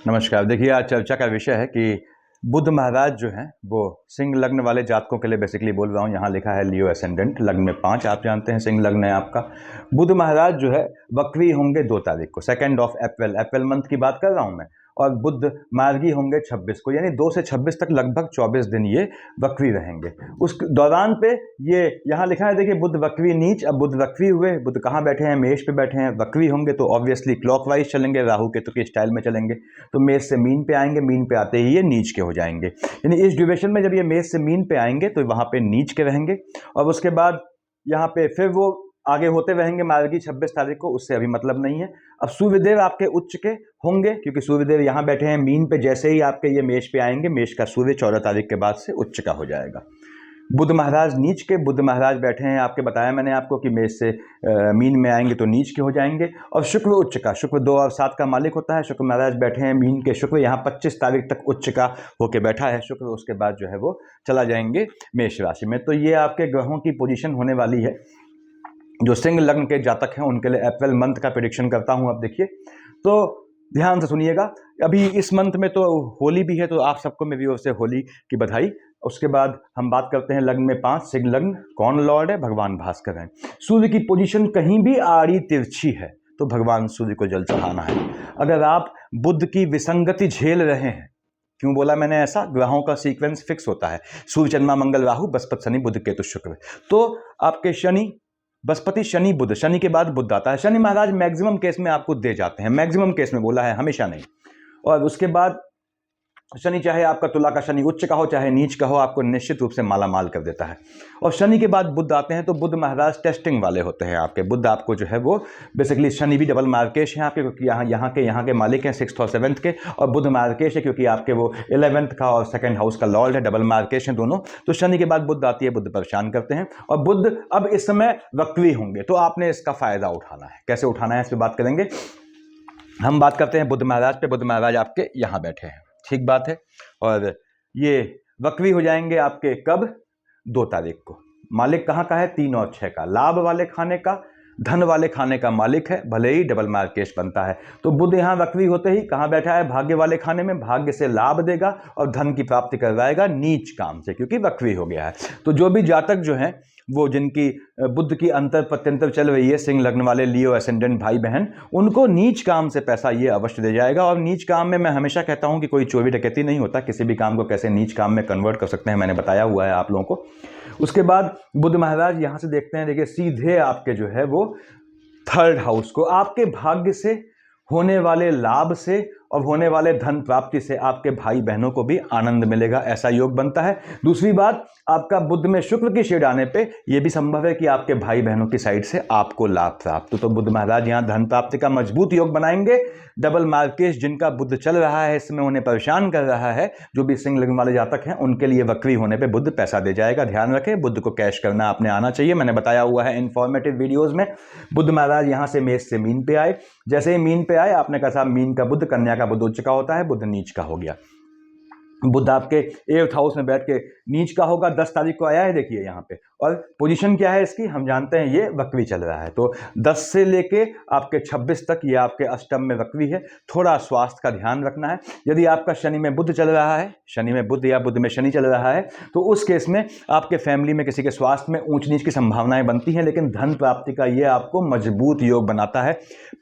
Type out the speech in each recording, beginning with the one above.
नमस्कार। देखिए, आज चर्चा का विषय है कि बुध महाराज जो हैं वो सिंह लग्न वाले जातकों के लिए बेसिकली बोल रहा हूँ। यहाँ लिखा है लियो एसेंडेंट, लग्न में 5, आप जानते हैं सिंह लग्न है आपका। बुध महाराज जो है वक्री होंगे 2 तारीख को, 2 अप्रैल, अप्रैल मंथ की बात कर रहा हूँ मैं। और बुध मार्गी होंगे 26 को, यानी 2 से 26 तक लगभग 24 दिन ये वक्री रहेंगे। उस दौरान पे ये यहाँ लिखा है, देखिए, बुध वक्री नीच। अब बुध वक्री हुए, बुध कहाँ बैठे हैं? मेष पे बैठे हैं। वक्री होंगे तो ऑब्वियसली क्लॉकवाइज चलेंगे, राहु केतु के स्टाइल में चलेंगे। तो मेष से मीन पे आएंगे, मीन पे आते ही ये नीच के हो जाएंगे। यानी इस ड्यूरेशन में जब ये मेष से मीन पे आएंगे तो वहां पे नीच के रहेंगे। और उसके बाद यहाँ पे फिर वो आगे होते रहेंगे मार्गी 26 तारीख को, उससे अभी मतलब नहीं है। अब सूर्यदेव आपके उच्च के होंगे, क्योंकि सूर्यदेव यहाँ बैठे हैं मीन पे। जैसे ही आपके ये मेष पे आएंगे, मेष का सूर्य 14 तारीख के बाद से उच्च का हो जाएगा। बुध महाराज नीच के, बुध महाराज बैठे हैं आपके, बताया मैंने आपको कि मेष से मीन में आएंगे तो नीच के हो जाएंगे। और शुक्र उच्च का, शुक्र 2 और 7 का मालिक होता है। शुक्र महाराज बैठे हैं मीन के, शुक्र यहाँ 25 तारीख तक उच्च का होके बैठा है शुक्र। उसके बाद जो है वो चला जाएंगे मेष राशि में। तो ये आपके ग्रहों की पोजीशन होने वाली है। जो सिंह लग्न के जातक हैं उनके लिए अप्रैल मंथ का प्रेडिक्शन करता हूं। अब देखिए, तो ध्यान से सुनिएगा। अभी इस मंथ में तो होली भी है, तो आप सबको मेरी ओर से होली की बधाई। उसके बाद हम बात करते हैं लग्न में 5, सिंह लग्न। कौन लॉर्ड है? भगवान भास्कर हैं। सूर्य की पोजीशन कहीं भी आड़ी तिरछी है तो भगवान सूर्य को जल चढ़ाना है। अगर आप बुध की विसंगति झेल रहे हैं, क्यों बोला मैंने ऐसा? ग्रहों का सीक्वेंस फिक्स होता है, सूर्य चंद्रमा मंगल राहु बृहस्पति शनि बुध केतु शुक्र। तो आपके शनि, बृहस्पति शनि बुध, शनि के बाद बुध आता है। शनि महाराज मैक्सिमम केस में आपको दे जाते हैं, मैक्सिमम केस में बोला है, हमेशा नहीं। और उसके बाद शनि, चाहे आपका तुला का शनि उच्च का हो चाहे नीच का हो, आपको निश्चित रूप से माला माल कर देता है। और शनि के बाद बुध आते हैं, तो बुध महाराज टेस्टिंग वाले होते हैं आपके। बुध आपको जो है वो बेसिकली, शनि भी डबल मार्केश है आपके, क्योंकि यहाँ के मालिक हैं 6th और 7th के। और बुध मार्केश है क्योंकि आपके वो 11th का और 2nd हाउस का लॉर्ड है, डबल मार्केश है दोनों। तो शनि के बाद बुध आती है, बुध परेशान करते हैं। और बुध अब इस समय वक्री होंगे, तो आपने इसका फायदा उठाना है। कैसे उठाना है इस पर बात करेंगे। हम बात करते हैं बुध महाराज पे। बुध महाराज आपके यहाँ बैठे हैं, ठीक बात है। और ये वक्री हो जाएंगे आपके कब? 2 तारीख को। मालिक कहाँ का है? 3 और 6 का, लाभ वाले खाने का, धन वाले खाने का मालिक है, भले ही डबल मार्केश बनता है। तो बुध यहाँ वक्री होते ही कहाँ बैठा है? भाग्य वाले खाने में, भाग्य से लाभ देगा और धन की प्राप्ति करवाएगा नीच काम से, क्योंकि वक्री हो गया है। तो जो भी जातक जो हैं वो, जिनकी बुध की अंतर प्रत्यंतर चल रही है, सिंह लग्न वाले लियो एसेंडेंट भाई बहन, उनको नीच काम से पैसा ये अवश्य दे जाएगा। और नीच काम में मैं हमेशा कहता हूं कि कोई चोरी डकैती नहीं होता। किसी भी काम को कैसे नीच काम में कन्वर्ट कर सकते हैं, मैंने बताया हुआ है आप लोगों को। उसके बाद बुध महाराज यहां से देखते हैं, देखिए, सीधे आपके जो है वो 3rd हाउस को, आपके भाग्य से होने वाले लाभ से और होने वाले धन प्राप्ति से आपके भाई बहनों को भी आनंद मिलेगा, ऐसा योग बनता है। दूसरी बात, आपका बुध में शुक्र की शेड आने पे यह भी संभव है कि आपके भाई बहनों की साइड से आपको लाभ प्राप्त। तो बुध महाराज यहां धन प्राप्ति का मजबूत योग बनाएंगे। डबल मार्केश जिनका बुध चल रहा है, इसमें उन्हें परेशान कर रहा है, जो भी सिंह लग्न वाले जातक हैं, उनके लिए वक्री होने पे बुध पैसा दे जाएगा। ध्यान रखें, बुध को कैश करना आपने आना चाहिए। मैंने बताया हुआ है इंफॉर्मेटिव वीडियोज में। बुध महाराज यहां से मेष से मीन पे आए। जैसे ही मीन पे आए, आपने कहा साहब मीन का बुध, कन्या का बुध उच्च का होता है, बुध नीच का हो गया। बुध आपके 8th हाउस में बैठ के नीच का होगा, 10 तारीख को आया है, देखिए यहाँ पे। और पोजीशन क्या है इसकी, हम जानते हैं ये वक्री चल रहा है। तो 10 से लेके आपके 26 तक ये आपके अष्टम में वक्री है। थोड़ा स्वास्थ्य का ध्यान रखना है। यदि आपका शनि में बुध चल रहा है, शनि में बुध या बुध में शनि चल रहा है, तो उस केस में आपके फैमिली में किसी के स्वास्थ्य में ऊंच नीच की संभावनाएं बनती हैं। लेकिन धन प्राप्ति का ये आपको मजबूत योग बनाता है।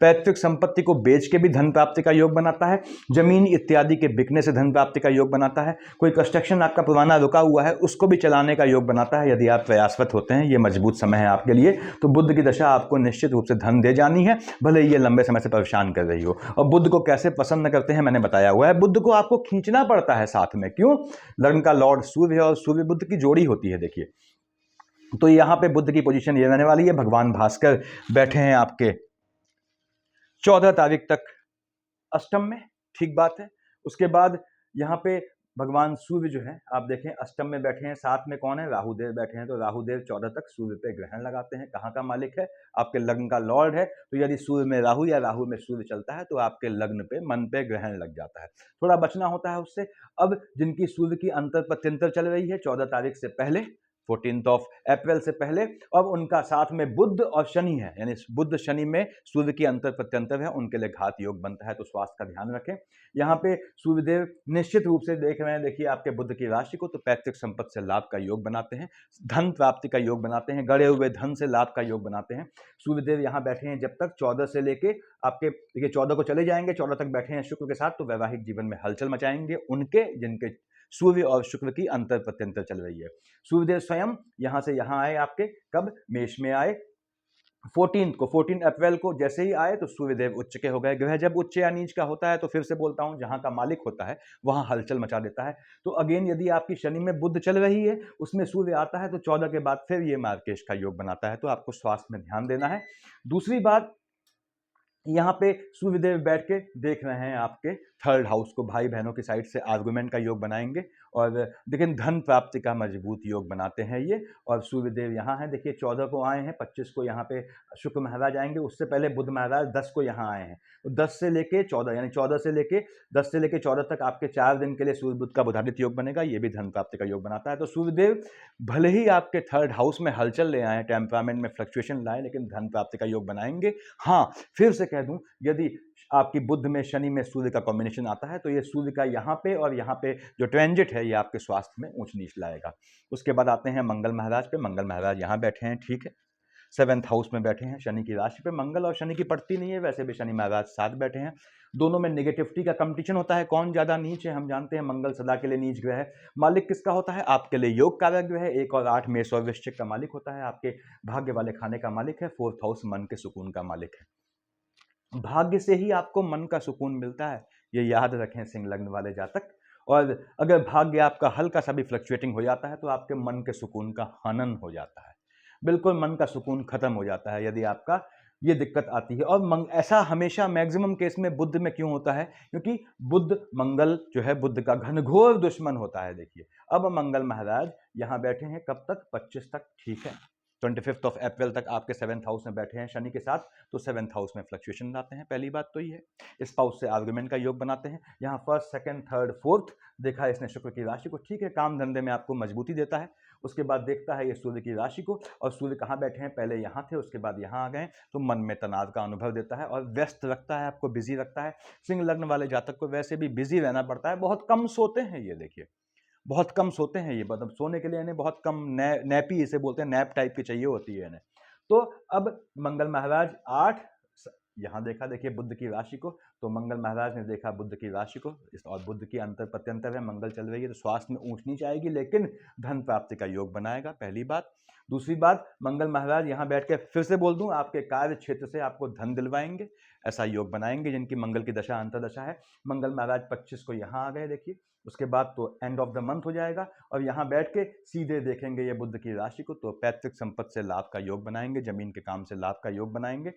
पैतृक संपत्ति को बेच के भी धन प्राप्ति का योग बनाता है। जमीन इत्यादि के बिकने से धन प्राप्ति का योग बनाता है। कोई कंस्ट्रक्शन आपका पुराना रुका हुआ है, उसको भी चलाने का योग बनाता है। यदि आप प्रयासवत होते हैं, ये मजबूत समय है आपके लिए। तो बुध की दशा आपको निश्चित रूप से धन दे जानी है, भले ये लंबे समय से परेशान कर रही हो। और बुध को कैसे पसंद करते हैं मैंने बताया हुआ है। बुध को आपको खींचना पड़ता है साथ में। क्यों? लग्न का लॉर्ड सूर्य है और सूर्य बुध की जोड़ी होती है, देखिए। तो यहां पे बुध की पोजीशन ये रहने वाली है। भगवान भास्कर बैठे हैं आपके 14 तारीख तक अष्टम में, ठीक बात है। उसके बाद यहाँ पे भगवान सूर्य जो है, आप देखें अष्टम में बैठे हैं। साथ में कौन है? राहुदेव बैठे हैं। तो राहुदेव 14 तक सूर्य पे ग्रहण लगाते हैं। कहाँ का मालिक है? आपके लग्न का लॉर्ड है। तो यदि सूर्य में राहु या राहु में सूर्य चलता है तो आपके लग्न पे, मन पे ग्रहण लग जाता है। थोड़ा बचना होता है उससे। अब जिनकी सूर्य की अंतर प्रत्यंतर चल रही है 14 तारीख से पहले, 14 अप्रैल से पहले। अब उनका साथ में बुध और शनि है, यानी बुध शनि में सूर्य की अंतर प्रत्यंतर है, उनके लिए घात योग बनता है, तो स्वास्थ्य का ध्यान रखें। यहाँ पे सूर्यदेव निश्चित रूप से देख रहे हैं, देखिए आपके बुध की राशि को, तो पैतृक संपत्ति से लाभ का योग बनाते हैं, धन प्राप्ति का योग बनाते हैं, गड़े हुए धन से लाभ का योग बनाते हैं। सूर्यदेव यहाँ बैठे हैं जब तक 14 से लेके आपके देखिए 14 को चले जाएंगे, 14 तक बैठे हैं शुक्र के साथ, तो वैवाहिक जीवन में हलचल मचाएंगे उनके जिनके सूर्य और शुक्र की अंतर प्रत्यंतर चल रही है। सूर्यदेव स्वयं यहां से यहां आए, आपके कब मेष में आए 14 अप्रैल को, जैसे ही आए तो सूर्यदेव उच्च के हो गए। ग्रह जब उच्च या नीच का होता है तो फिर से बोलता हूं, जहां का मालिक होता है वहां हलचल मचा देता है। तो अगेन यदि आपकी शनि में बुध चल रही है, उसमें सूर्य आता है, तो 14 के बाद फिर ये मार्केश का योग बनाता है, तो आपको स्वास्थ्य में ध्यान देना है। दूसरी बात, यहाँ पे सूर्यदेव बैठ के देख रहे हैं आपके थर्ड हाउस को, भाई बहनों की साइड से आर्गुमेंट का योग बनाएंगे, और लेकिन धन प्राप्ति का मजबूत योग बनाते हैं ये। और सूर्यदेव यहाँ हैं, देखिए 14 को आए हैं, 25 को यहाँ पे शुक्र महाराज आएंगे, उससे पहले बुध महाराज 10 को यहाँ आए हैं। तो 10 से लेके 14, यानी 14 से लेके 10 से लेके 14 तक आपके 4 दिन के लिए सूर्य बुध का बुधादित्य योग बनेगा, ये भी धन प्राप्ति का योग बनाता है। तो सूर्यदेव भले ही आपके थर्ड हाउस में हलचल ले आए, टेम्परामेंट में फ्लक्चुएशन लाए, लेकिन धन प्राप्ति का योग बनाएंगे। हाँ, फिर से कह दूं, यदि आपकी बुध में शनि में सूर्य का कॉम्बिनेशन आता है, तो ये सूर्य का यहाँ पे और यहाँ पे जो ट्रांजिट है, ये आपके स्वास्थ्य में ऊंच नीच लाएगा। उसके बाद आते हैं मंगल महाराज पे। मंगल महाराज यहाँ बैठे हैं, ठीक है, 7th हाउस में बैठे हैं, शनि की राशि पे। मंगल और शनि की पड़ती नहीं है, वैसे भी शनि महाराज साथ बैठे हैं। दोनों में नेगेटिविटी का कंपटीशन होता है, कौन ज्यादा नीच है। हम जानते हैं मंगल सदा के लिए नीच ग्रह है। मालिक किसका होता है? आपके लिए योग कारक ग्रह है। 1 और 8 मेष और वृश्चिक का मालिक होता है, आपके भाग्य वाले खाने का मालिक है। 4th हाउस मन के सुकून का मालिक है। भाग्य से ही आपको मन का सुकून मिलता है, ये याद रखें सिंह लग्न वाले जातक। और अगर भाग्य आपका हल्का सा भी फ्लक्चुएटिंग हो जाता है, तो आपके मन के सुकून का हनन हो जाता है, बिल्कुल मन का सुकून खत्म हो जाता है यदि आपका ये दिक्कत आती है। और ऐसा हमेशा मैक्सिमम केस में बुध में क्यों होता है? क्योंकि बुध, मंगल जो है बुध का घनघोर दुश्मन होता है। देखिए अब मंगल महाराज यहाँ बैठे हैं, कब तक? 25 तक, ठीक है। 25 अप्रैल तक आपके 7th हाउस में बैठे हैं शनि के साथ, तो 7th हाउस में फ्लक्चुएशन लाते हैं। पहली बात तो ये है। स्पाउस से आर्गुमेंट का योग बनाते हैं। यहाँ फर्स्ट, सेकंड, थर्ड, फोर्थ देखा है इसने शुक्र की राशि को, ठीक है, काम धंधे में आपको मजबूती देता है। उसके बाद देखता है ये सूर्य की राशि को, और सूर्य कहाँ बैठे हैं? पहले यहाँ थे, उसके बाद यहाँ आ गए, तो मन में तनाव का अनुभव देता है और व्यस्त रखता है, आपको बिजी रखता है। सिंह लग्न वाले जातक को वैसे भी बिजी रहना पड़ता है, बहुत कम सोते हैं ये, देखिए बहुत कम सोते हैं ये, मतलब सोने के लिए इन्हें बहुत कम नैपी इसे बोलते हैं, नैप टाइप की चाहिए होती है इन्हें। तो अब मंगल महाराज 8 यहाँ देखा, देखिए बुध की राशि को, तो मंगल महाराज ने देखा बुध की राशि को, और बुध की अंतर प्रत्यंतर है, मंगल चल रही है, तो स्वास्थ्य में ऊंच नीच आएगी, लेकिन धन प्राप्ति का योग बनाएगा, पहली बात। दूसरी बात, मंगल महाराज यहाँ बैठ के फिर से बोल दूं, आपके कार्य क्षेत्र से आपको धन दिलवाएंगे, ऐसा योग बनाएंगे जिनकी मंगल की दशा अंतरदशा है। मंगल महाराज 25 को यहाँ आ गए, देखिए उसके बाद तो एंड ऑफ द मंथ हो जाएगा, और यहाँ बैठ के सीधे देखेंगे ये बुध की राशि को, तो पैतृक संपत्ति से लाभ का योग बनाएंगे, जमीन के काम से लाभ का योग बनाएंगे।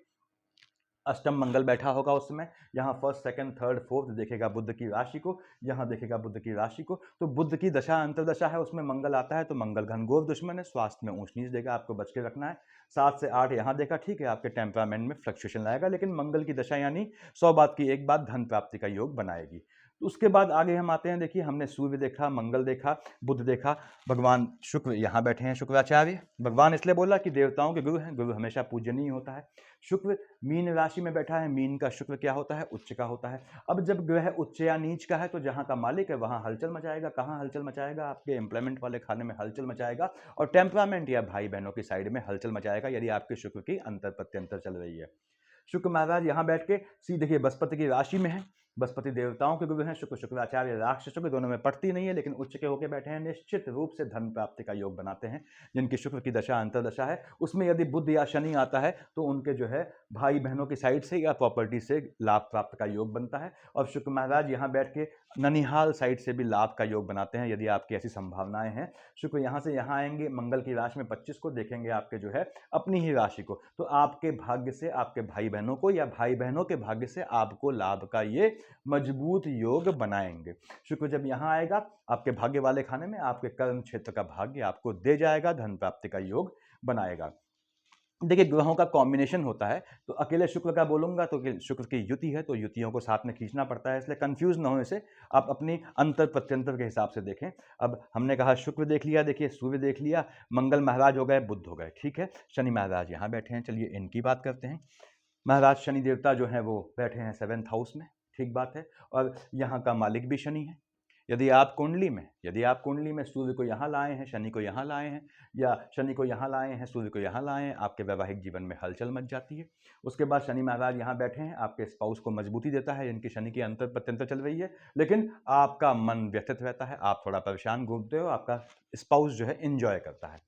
अष्टम मंगल बैठा होगा उस समय, यहाँ फर्स्ट, सेकंड, थर्ड, फोर्थ देखेगा बुध की राशि को, यहाँ देखेगा बुध की राशि को, तो बुध की दशा अंतरदशा है, उसमें मंगल आता है, तो मंगल घनघोर दुश्मन है, स्वास्थ्य में ऊंच नीच देगा, आपको बच के रखना है। 7 से 8 यहाँ देखा, ठीक है, आपके टेम्परामेंट में फ्लक्चुएशन लाएगा, लेकिन मंगल की दशा यानी 100 बात की एक बात, धन प्राप्ति का योग बनाएगी। तो उसके बाद आगे हम आते हैं, देखिए हमने सूर्य देखा, मंगल देखा, बुध देखा, भगवान शुक्र यहाँ बैठे हैं, शुक्राचार्य। भगवान इसलिए बोला कि देवताओं के गुरु हैं, गुरु हमेशा पूजनीय होता है। शुक्र मीन राशि में बैठा है, मीन का शुक्र क्या होता है? उच्च का होता है। अब जब ग्रह उच्च या नीच का है, तो जहाँ का मालिक है वहाँ हलचल मचाएगा। कहाँ हलचल मचाएगा? आपके एम्प्लॉयमेंट वाले खाने में हलचल मचाएगा, और टेम्परामेंट या भाई बहनों की साइड में हलचल मचाएगा, यदि आपके शुक्र की अंतर प्रत्यंतर चल रही है। शुक्र महाराज यहाँ बैठ के सीधे देखिए बृहस्पति की राशि में है, बृहस्पति देवताओं के गुरु हैं, शुक्र शुक्राचार्य राक्षस के दोनों में पड़ती नहीं है, लेकिन उच्च के होकर बैठे हैं, निश्चित रूप से धन प्राप्ति का योग बनाते हैं। जिनकी शुक्र की दशा अंतरदशा है, उसमें यदि बुध या शनि आता है, तो उनके जो है भाई बहनों की साइड से या प्रॉपर्टी से लाभ प्राप्त का योग बनता है। और शुक्र महाराज यहाँ बैठ के ननिहाल साइड से भी लाभ का योग बनाते हैं, यदि आपकी ऐसी संभावनाएं हैं। शुक्र यहाँ से यहाँ आएंगे, मंगल की राशि में 25 को देखेंगे आपके जो है अपनी ही राशि को, तो आपके भाग्य से आपके भाई बहनों को या भाई बहनों के भाग्य से आपको लाभ का ये मजबूत योग बनाएंगे। शुक्र जब यहाँ आएगा, आपके भाग्य वाले खाने में आपके कर्म क्षेत्र का भाग्य आपको दे जाएगा, धन प्राप्ति का योग बनाएगा। देखिए ग्रहों का कॉम्बिनेशन होता है, तो अकेले शुक्र का बोलूंगा तो कि शुक्र की युति है, तो युतियों को साथ में खींचना पड़ता है, इसलिए कंफ्यूज ना हो इसे, आप अपनी अंतर प्रत्यंतर के हिसाब से देखें। अब हमने कहा शुक्र देख लिया, देखिए सूर्य देख लिया, मंगल महाराज हो गए, बुध हो गए, ठीक है। शनि महाराज यहाँ बैठे हैं, चलिए इनकी बात करते हैं। महाराज शनि देवता जो हैं वो बैठे हैं 7th हाउस में, ठीक बात है, और यहाँ का मालिक भी शनि है। यदि आप कुंडली में सूर्य को यहाँ लाए हैं, शनि को यहाँ लाए हैं, या शनि को यहाँ लाए हैं, सूर्य को यहाँ लाए हैं, आपके वैवाहिक जीवन में हलचल मच जाती है। उसके बाद शनि महाराज यहाँ बैठे हैं, आपके स्पाउस को मजबूती देता है, इनकी शनि की अंतर प्रत्यंतर चल रही है, लेकिन आपका मन व्यथित रहता है, आप थोड़ा परेशान घूमते हो, आपका स्पाउस जो है इंजॉय करता है।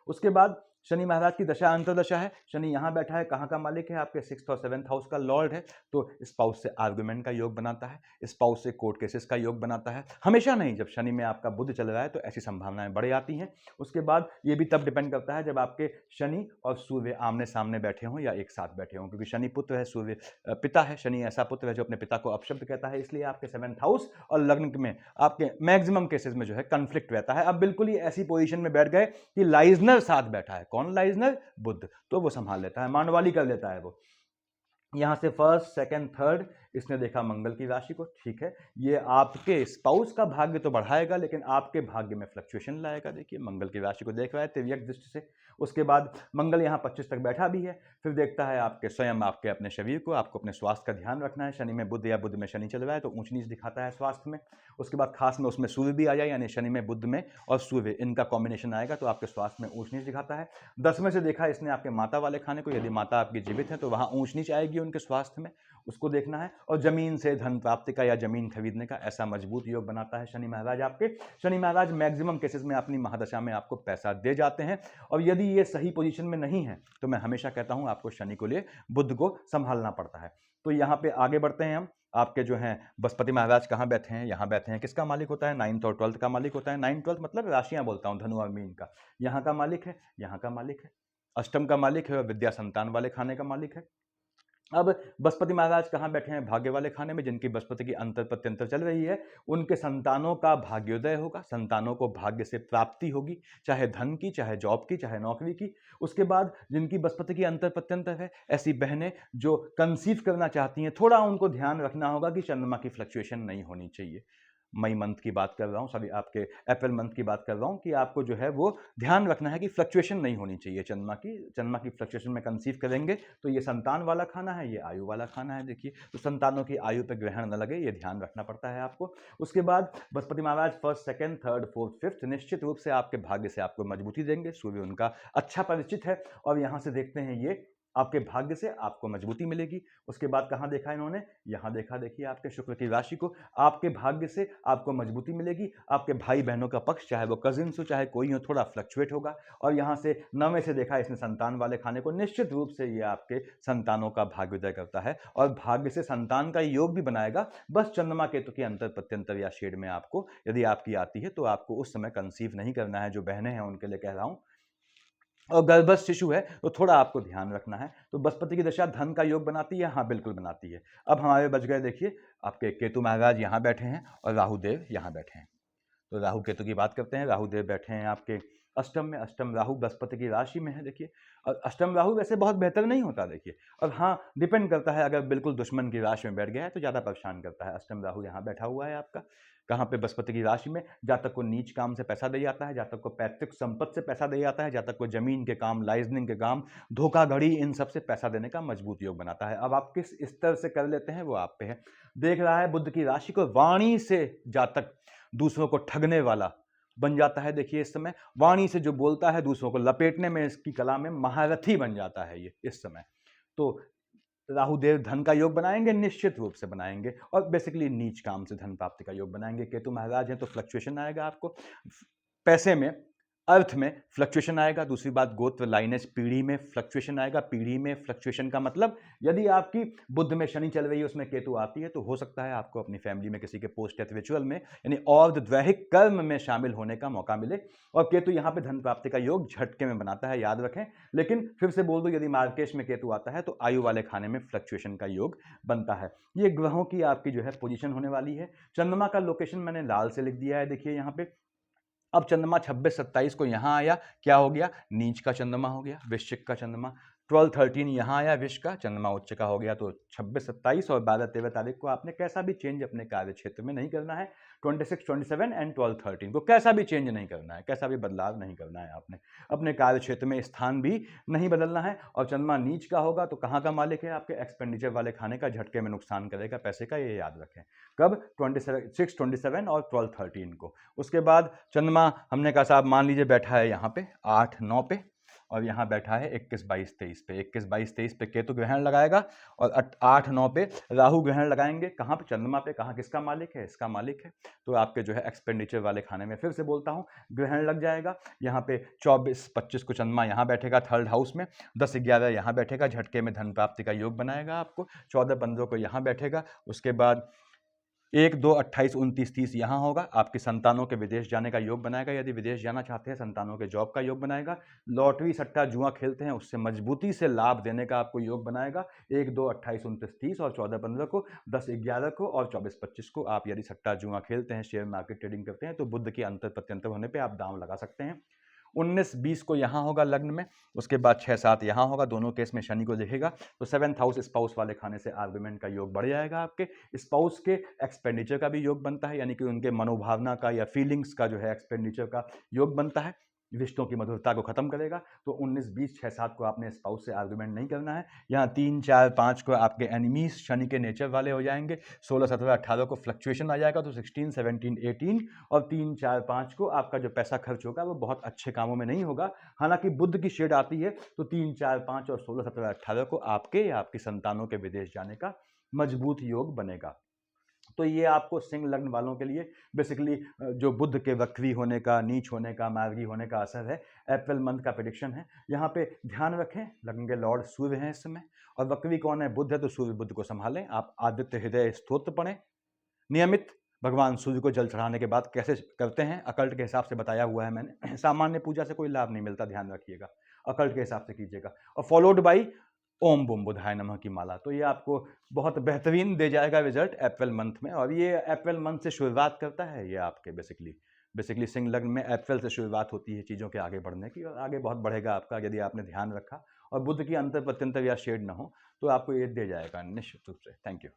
उसके बाद शनि महाराज की दशा अंतरदशा है, शनि यहाँ बैठा है, कहाँ का मालिक है, आपके 6th और 7th हाउस का लॉर्ड है, तो स्पाउस से आर्गुमेंट का योग बनाता है, स्पाउस से कोर्ट केसेस का योग बनाता है। हमेशा नहीं, जब शनि में आपका बुध चल रहा है तो ऐसी संभावनाएं बढ़ आती हैं। उसके बाद ये भी तब डिपेंड करता है जब आपके शनि और सूर्य आमने सामने बैठे हों या एक साथ बैठे हों, क्योंकि शनि पुत्र है, सूर्य पिता है। शनि ऐसा पुत्र है जो अपने पिता को अपशब्द कहता है, इसलिए आपके 7th हाउस और लग्न में आपके मैक्सिमम केसेस में जो है कन्फ्लिक्ट रहता है। अब बिल्कुल ही ऐसी पोजीशन में बैठ गए कि लाइजनर साथ बैठा है, कौन लाइजनर? बुध, तो वो संभाल लेता है, मानवाली कर लेता है वो। यहां से 1st, 2nd, 3rd इसने देखा मंगल की राशि को, ठीक है। ये आपके स्पाउस का भाग्य तो बढ़ाएगा, लेकिन आपके भाग्य में फ्लक्चुएशन लाएगा। देखिए मंगल की राशि को देख रहा है तिर्यक दृष्टि से। उसके बाद मंगल यहाँ 25 तक बैठा भी है, फिर देखता है आपके स्वयं आपके अपने शरीर को, आपको अपने स्वास्थ्य का ध्यान रखना है। शनि में बुध या बुध में शनि चल रहा है तो ऊंच नीच दिखाता है स्वास्थ्य में। उसके बाद खास में उसमें सूर्य भी आ जाए, यानी शनि में बुध में और सूर्य इनका कॉम्बिनेशन आएगा तो आपके स्वास्थ्य में ऊंच नीच दिखाता है। 10वें से देखा इसने आपके माता वाले खाने को, यदि माता आपकी जीवित है तो वहां ऊंच नीच आएगी उनके स्वास्थ्य में, उसको देखना है। और जमीन से धन प्राप्ति का या जमीन खरीदने का ऐसा मजबूत योग बनाता है शनि महाराज आपके। शनि महाराज मैक्सिमम केसेस में अपनी महादशा में आपको पैसा दे जाते हैं, और यदि ये सही पोजीशन में नहीं है तो मैं हमेशा कहता हूं आपको शनि को लिए बुध को संभालना पड़ता है। तो यहाँ पे आगे बढ़ते हैं हम। आपके जो हैं बृहस्पति महाराज कहाँ बैठे हैं? यहाँ बैठे हैं। किसका मालिक होता है? 9th और 12th का मालिक होता है। 9th 12th मतलब राशियां बोलता हूँ, धनु और मीन का। यहाँ का मालिक है, यहाँ का मालिक है, अष्टम का मालिक है और विद्या संतान वाले खाने का मालिक है। अब बृहस्पति महाराज कहाँ बैठे हैं? भाग्य वाले खाने में। जिनकी बृहस्पति की अंतर प्रत्यंतर चल रही है उनके संतानों का भाग्योदय होगा, संतानों को भाग्य से प्राप्ति होगी, चाहे धन की, चाहे जॉब की, चाहे नौकरी की। उसके बाद जिनकी बृहस्पति की अंतर प्रत्यंतर है, ऐसी बहनें जो कंसीव करना चाहती हैं, थोड़ा उनको ध्यान रखना होगा कि चंद्रमा की फ्लक्चुएशन नहीं होनी चाहिए। मई मंथ की बात कर रहा हूँ, सभी आपके अप्रैल मंथ की बात कर रहा हूँ, कि आपको जो है वो ध्यान रखना है कि फ्लक्चुएशन नहीं होनी चाहिए चंद्रमा की। चंद्रमा की फ्लक्चुएशन में कंसीव करेंगे तो ये संतान वाला खाना है, ये आयु वाला खाना है। देखिए तो संतानों की आयु पर ग्रहण न लगे, ये ध्यान रखना पड़ता है आपको। उसके बाद बृहस्पति महाराज 1st, 2nd, 3rd, 4th, 5th निश्चित रूप से आपके भाग्य से आपको मजबूती देंगे। सूर्य उनका अच्छा परिचित है, और यहाँ से देखते हैं ये आपके भाग्य से आपको मजबूती मिलेगी। उसके बाद कहाँ देखा इन्होंने? यहाँ देखा, देखिए आपके शुक्र की राशि को। आपके भाग्य से आपको मजबूती मिलेगी। आपके भाई बहनों का पक्ष, चाहे वो कजिन्स हो चाहे कोई हो, थोड़ा फ्लक्चुएट होगा। और यहाँ से 9वें से देखा इसने संतान वाले खाने को। निश्चित रूप से ये आपके संतानों का भाग्योदय करता है और भाग्य से संतान का योग भी बनाएगा। बस चंद्रमा केतु की अंतर प्रत्यंतर या शेड में आपको यदि आपकी आती है तो आपको उस समय कंसीव नहीं करना है। जो बहनें हैं उनके लिए कह रहा हूँ, और गर्भस्थ शिशु है तो थोड़ा आपको ध्यान रखना है। तो बृहस्पति की दशा धन का योग बनाती है, हाँ बिल्कुल बनाती है। अब हमारे बच गए, देखिए आपके केतु महाराज यहाँ बैठे हैं और राहु देव यहाँ बैठे हैं। तो राहु केतु की बात करते हैं। राहु देव बैठे हैं आपके अष्टम में। अष्टम राहु बृहस्पति की राशि में है। देखिए, और अष्टम राहु वैसे बहुत बेहतर नहीं होता, देखिए, और हाँ डिपेंड करता है, अगर बिल्कुल दुश्मन की राशि में बैठ गया है तो ज़्यादा परेशान करता है। अष्टम राहु यहाँ बैठा हुआ है आपका, कहाँ पे? बृहस्पति की राशि में। जातक को नीच काम से पैसा दे जाता है, जातक को पैतृक संपत्ति से पैसा दे जाता है, जातक को जमीन के काम, लाइजनिंग के काम, धोखाधड़ी, इन सब से पैसा देने का मजबूत योग बनाता है। अब आप किस स्तर से कर लेते हैं वो आप पे है। देख रहा है बुध की राशि को, वाणी से जातक दूसरों को ठगने वाला बन जाता है। देखिए इस समय वाणी से जो बोलता है दूसरों को लपेटने में, इसकी कला में महारथी बन जाता है ये इस समय। तो राहुदेव धन का योग बनाएंगे, निश्चित रूप से बनाएंगे, और बेसिकली नीच काम से धन प्राप्ति का योग बनाएंगे। केतु महाराज हैं तो फ्लक्चुएशन आएगा आपको पैसे में, अर्थ में फ्लक्चुएशन आएगा। दूसरी बात, गोत्र लाइनेज पीढ़ी में फ्लक्चुएशन आएगा। पीढ़ी में फ्लक्चुएशन का मतलब, यदि आपकी बुध में शनि चल रही है उसमें केतु आती है तो हो सकता है आपको अपनी फैमिली में किसी के पोस्ट डेथ रिचुअल में, यानी और दैहिक कर्म में शामिल होने का मौका मिले। और केतु यहाँ पे धन प्राप्ति का योग झटके में बनाता है, याद रखें। लेकिन फिर से बोल दो, यदि मार्केश में केतु आता है तो आयु वाले खाने में फ्लक्चुएशन का योग बनता है। ये ग्रहों की आपकी जो है पोजीशन होने वाली है। चंद्रमा का लोकेशन मैंने लाल से लिख दिया है, देखिए यहाँ पे। अब चंद्रमा 26-27 को यहाँ आया, क्या हो गया? नीच का चंद्रमा हो गया, वृश्चिक का चंद्रमा। 12-13 यहाँ आया विष का, चंद्रमा उच्च का हो गया, तो 26-27 और 12-13 तारीख को आपने कैसा भी चेंज अपने कार्य क्षेत्र में नहीं करना है। 26-27 एंड 12-13 को कैसा भी चेंज नहीं करना है, कैसा भी बदलाव नहीं करना है आपने। अपने कार्य क्षेत्र में स्थान भी नहीं बदलना है। और चंद्रमा नीच का होगा तो कहाँ का मालिक है, आपके एक्सपेंडिचर वाले खाने का, झटके में नुकसान करेगा पैसे का, ये याद रखें। कब? 26-27 और 12-13 को। उसके बाद चंद्रमा हमने कहा साहब मान लीजिए बैठा है यहाँ पे 8-9 पे, और यहाँ बैठा है 21-22-23 पे। 21-22-23 पे केतु ग्रहण लगाएगा और 8-9 पे राहु ग्रहण लगाएंगे। कहाँ पे? चंद्रमा पे। कहाँ किसका मालिक है? इसका मालिक है। तो आपके जो है एक्सपेंडिचर वाले खाने में, फिर से बोलता हूँ, ग्रहण लग जाएगा। यहाँ पे 24-25 को चंद्रमा यहाँ बैठेगा थर्ड हाउस में, 10-11 यहाँ बैठेगा, झटके में धन प्राप्ति का योग बनाएगा आपको। 14-15 को यहाँ बैठेगा। उसके बाद 1-2-28-29-30 यहाँ होगा, आपकी संतानों के विदेश जाने का योग बनाएगा। यदि विदेश जाना चाहते हैं, संतानों के जॉब का योग बनाएगा। लॉटरी सट्टा जुआ खेलते हैं, उससे मजबूती से लाभ देने का आपको योग बनाएगा। 1-2-28-29-30 और 14-15 को, 10-11 को और 24-25 को आप यदि सट्टा जुआ खेलते हैं, शेयर मार्केट ट्रेडिंग करते हैं, तो बुध के अंतर प्रत्यंतर होने पर आप दांव लगा सकते हैं। 19-20 को यहाँ होगा लग्न में। उसके बाद 6-7 यहाँ होगा, दोनों केस में शनि को देखेगा। तो 7th हाउस स्पाउस वाले खाने से आर्गुमेंट का योग बढ़ जाएगा। आपके स्पाउस के एक्सपेंडिचर का भी योग बनता है, यानी कि उनके मनोभावना का या फीलिंग्स का जो है एक्सपेंडिचर का योग बनता है, रिश्तों की मधुरता को खत्म करेगा। तो 19-20-6-7 को आपने स्पाउस से आर्गुमेंट नहीं करना है। यहाँ 3-4-5 को आपके एनिमीज शनि के नेचर वाले हो जाएंगे। 16-17-18 को फ्लक्चुएशन आ जाएगा, तो 16-17-18 और 3-4-5 को आपका जो पैसा खर्च होगा वो बहुत अच्छे कामों में नहीं होगा। हालांकि बुध की शेड आती है, तो 3-4-5 और 16-17-18 को आपके या आपकी संतानों के विदेश जाने का मजबूत योग बनेगा। तो ये आपको सिंह लग्न वालों के लिए बेसिकली जो बुध के वक्री होने का, नीच होने का, मार्गी होने का असर है, अप्रैल मंथ का प्रेडिक्शन है। यहाँ पे ध्यान रखें, लग्न के लॉर्ड सूर्य हैं इस समय, और वक्री कौन है? बुध है, तो सूर्य बुध को संभालें। आप आदित्य हृदय स्तोत्र पढ़ें नियमित। भगवान सूर्य को जल चढ़ाने के बाद कैसे करते हैं, अकल्ट के हिसाब से बताया हुआ है मैंने। सामान्य पूजा से कोई लाभ नहीं मिलता, ध्यान रखिएगा, अकल्ट के हिसाब से कीजिएगा। और फॉलोड बाई ओम बुम बुधाय नमः की माला। तो ये आपको बहुत बेहतरीन दे जाएगा रिजल्ट अप्रैल मंथ में। और ये अप्रैल मंथ से शुरुआत करता है, ये आपके बेसिकली सिंह लग्न में अप्रैल से शुरुआत होती है चीज़ों के आगे बढ़ने की, और आगे बहुत बढ़ेगा आपका यदि आपने ध्यान रखा और बुध की अंतर प्रत्यंतर या शेड ना हो, तो आपको ये दे जाएगा निश्चित रूप से। Thank you.